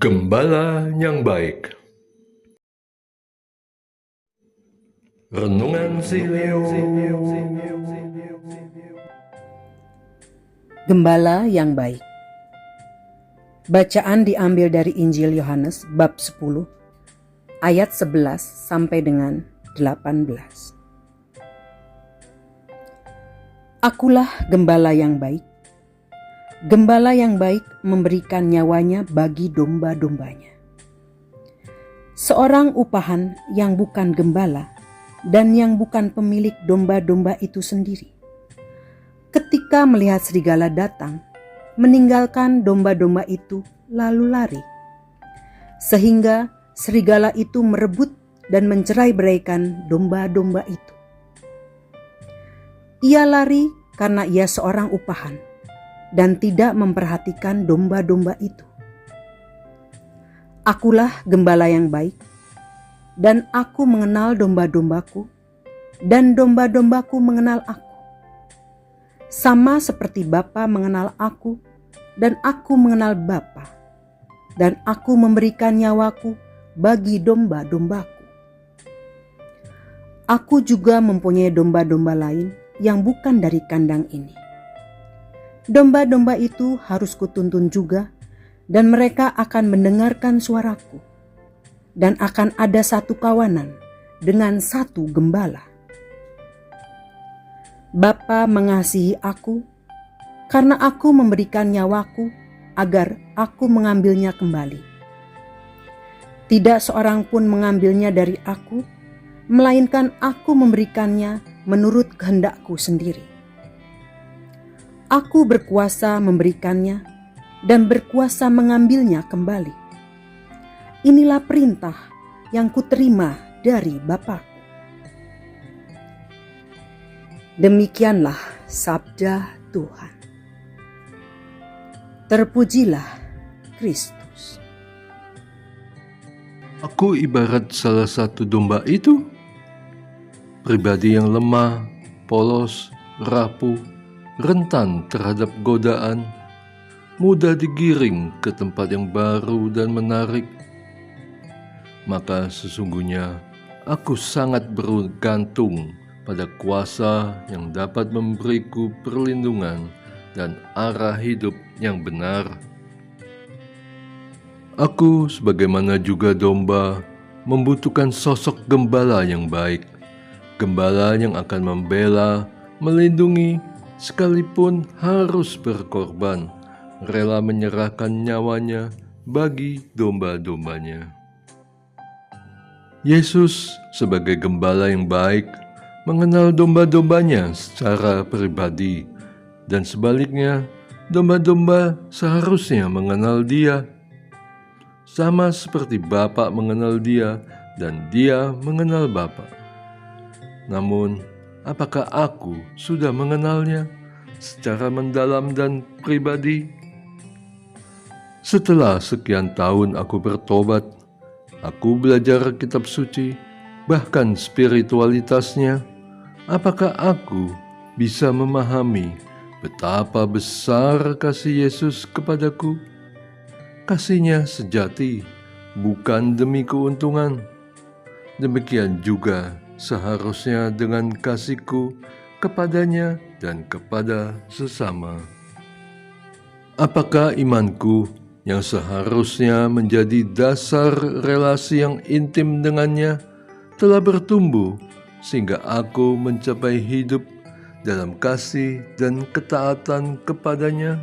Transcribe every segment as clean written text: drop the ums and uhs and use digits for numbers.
Gembala yang baik. Renungan Sileo. Gembala yang baik. Bacaan diambil dari Injil Yohanes bab 10 ayat 11 sampai dengan 18. Akulah gembala yang baik. Gembala yang baik memberikan nyawanya bagi domba-dombanya. Seorang upahan yang bukan gembala dan yang bukan pemilik domba-domba itu sendiri, ketika melihat serigala datang, meninggalkan domba-domba itu lalu lari, sehingga serigala itu merebut dan mencerai-beraikan domba-domba itu. Ia lari karena ia seorang upahan dan tidak memperhatikan domba-domba itu. Akulah gembala yang baik, dan aku mengenal domba-dombaku, dan domba-dombaku mengenal aku. Sama seperti Bapa mengenal aku, dan aku mengenal Bapa, dan aku memberikan nyawaku bagi domba-dombaku. Aku juga mempunyai domba-domba lain yang bukan dari kandang ini. Domba-domba itu harus kutuntun juga, dan mereka akan mendengarkan suaraku, dan akan ada satu kawanan dengan satu gembala. Bapa mengasihi aku, karena aku memberikan nyawaku agar aku mengambilnya kembali. Tidak seorang pun mengambilnya dari aku, melainkan aku memberikannya menurut kehendakku sendiri. Aku berkuasa memberikannya dan berkuasa mengambilnya kembali. Inilah perintah yang kuterima dari Bapa. Demikianlah sabda Tuhan. Terpujilah Kristus. Aku ibarat salah satu domba itu, pribadi yang lemah, polos, rapuh, rentan terhadap godaan, mudah digiring ke tempat yang baru dan menarik. Maka sesungguhnya aku sangat bergantung pada kuasa yang dapat memberiku perlindungan dan arah hidup yang benar. Aku sebagaimana juga domba membutuhkan sosok gembala yang baik, gembala yang akan membela, melindungi, sekalipun harus berkorban, rela menyerahkan nyawanya bagi domba-dombanya. Yesus sebagai gembala yang baik mengenal domba-dombanya secara pribadi, dan sebaliknya domba-domba seharusnya mengenal Dia, sama seperti Bapa mengenal Dia dan Dia mengenal Bapa. Namun, apakah aku sudah mengenalnya secara mendalam dan pribadi? Setelah sekian tahun aku bertobat, aku belajar kitab suci, bahkan spiritualitasnya. Apakah aku bisa memahami betapa besar kasih Yesus kepadaku? Kasih-Nya sejati, bukan demi keuntungan. Demikian juga seharusnya dengan kasihku kepadanya dan kepada sesama. Apakah imanku yang seharusnya menjadi dasar relasi yang intim dengannya telah bertumbuh sehingga aku mencapai hidup dalam kasih dan ketaatan kepadanya?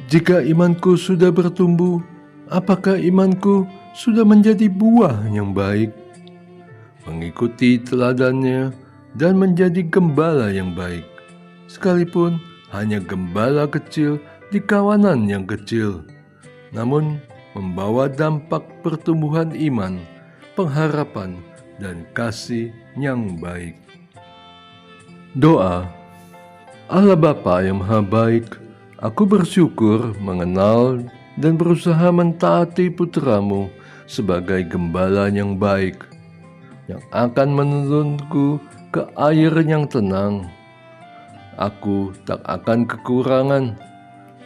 Jika imanku sudah bertumbuh, apakah imanku sudah menjadi buah yang baik? Mengikuti teladannya dan menjadi gembala yang baik, sekalipun hanya gembala kecil di kawanan yang kecil, namun membawa dampak pertumbuhan iman, pengharapan, dan kasih yang baik. Doa. Allah Bapa yang Maha Baik, aku bersyukur mengenal dan berusaha mentaati putramu sebagai gembala yang baik, yang akan menuntunku ke air yang tenang. Aku tak akan kekurangan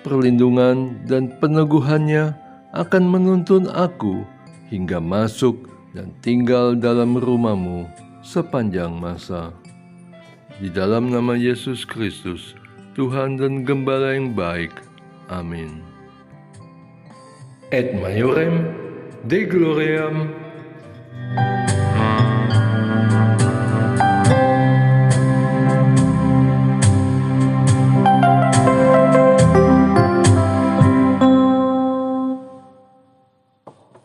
perlindungan dan peneguhannya akan menuntun aku hingga masuk dan tinggal dalam rumah-Mu sepanjang masa. Di dalam nama Yesus Kristus, Tuhan dan Gembala yang baik. Amin. Et Maiorem Dei Gloriam